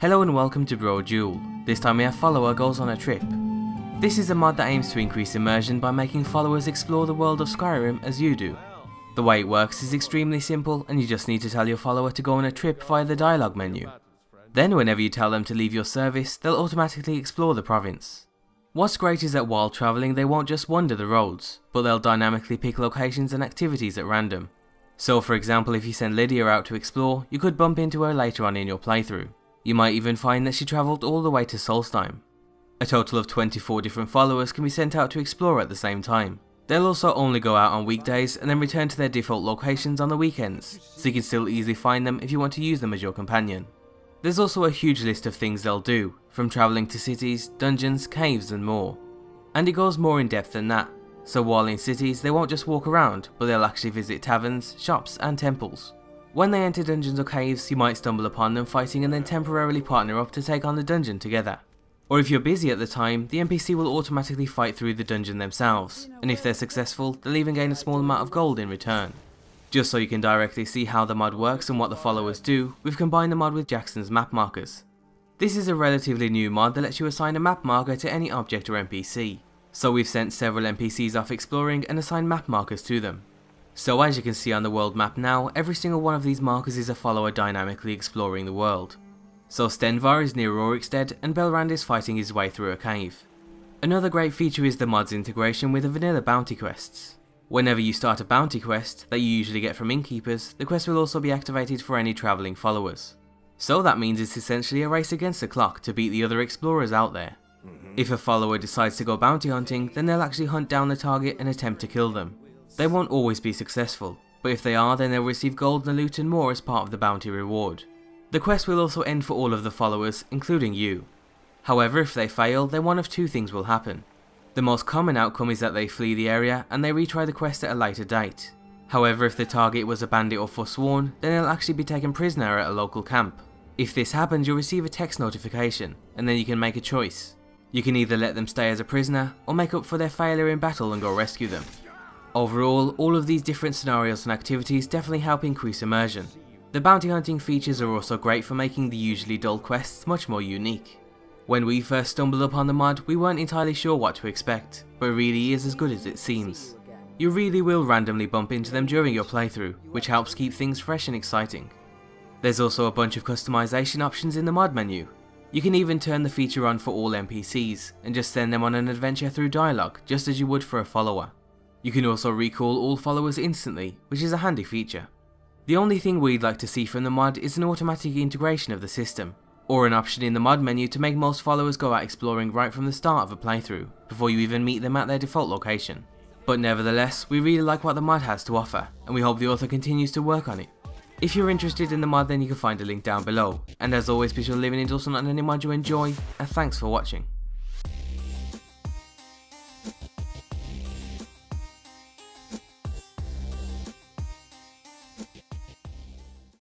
Hello and welcome to Bro Duel. This time we have follower goes on a trip. This is a mod that aims to increase immersion by making followers explore the world of Skyrim as you do. The way it works is extremely simple and you just need to tell your follower to go on a trip via the dialogue menu. Then whenever you tell them to leave your service, they'll automatically explore the province. What's great is that while travelling they won't just wander the roads, but they'll dynamically pick locations and activities at random. So for example, if you send Lydia out to explore, you could bump into her later on in your playthrough. You might even find that she travelled all the way to Solstheim. A total of 24 different followers can be sent out to explore at the same time. They'll also only go out on weekdays and then return to their default locations on the weekends, so you can still easily find them if you want to use them as your companion. There's also a huge list of things they'll do, from travelling to cities, dungeons, caves and more. And it goes more in depth than that, so while in cities they won't just walk around, but they'll actually visit taverns, shops and temples. When they enter dungeons or caves, you might stumble upon them fighting and then temporarily partner up to take on the dungeon together. Or if you're busy at the time, the NPC will automatically fight through the dungeon themselves, and if they're successful, they'll even gain a small amount of gold in return. Just so you can directly see how the mod works and what the followers do, we've combined the mod with Jackson's map markers. This is a relatively new mod that lets you assign a map marker to any object or NPC. So we've sent several NPCs off exploring and assigned map markers to them. So as you can see on the world map now, every single one of these markers is a follower dynamically exploring the world. So Stenvar is near Rorikstead and Belrand is fighting his way through a cave. Another great feature is the mod's integration with the vanilla bounty quests. Whenever you start a bounty quest that you usually get from innkeepers, the quest will also be activated for any travelling followers. So that means it's essentially a race against the clock to beat the other explorers out there. If a follower decides to go bounty hunting, then they'll actually hunt down the target and attempt to kill them. They won't always be successful, but if they are, then they'll receive gold and loot and more as part of the bounty reward. The quest will also end for all of the followers, including you. However, if they fail, then one of two things will happen. The most common outcome is that they flee the area and they retry the quest at a later date. However, if the target was a bandit or Forsworn, then they'll actually be taken prisoner at a local camp. If this happens, you'll receive a text notification, and then you can make a choice. You can either let them stay as a prisoner, or make up for their failure in battle and go rescue them. Overall, all of these different scenarios and activities definitely help increase immersion. The bounty hunting features are also great for making the usually dull quests much more unique. When we first stumbled upon the mod, we weren't entirely sure what to expect, but it really is as good as it seems. You really will randomly bump into them during your playthrough, which helps keep things fresh and exciting. There's also a bunch of customization options in the mod menu. You can even turn the feature on for all NPCs, and just send them on an adventure through dialogue, just as you would for a follower. You can also recall all followers instantly, which is a handy feature. The only thing we'd like to see from the mod is an automatic integration of the system, or an option in the mod menu to make most followers go out exploring right from the start of a playthrough, before you even meet them at their default location. But nevertheless, we really like what the mod has to offer, and we hope the author continues to work on it. If you're interested in the mod, then you can find a link down below, and as always be sure to leave an endorsement on any mod you enjoy, and thanks for watching.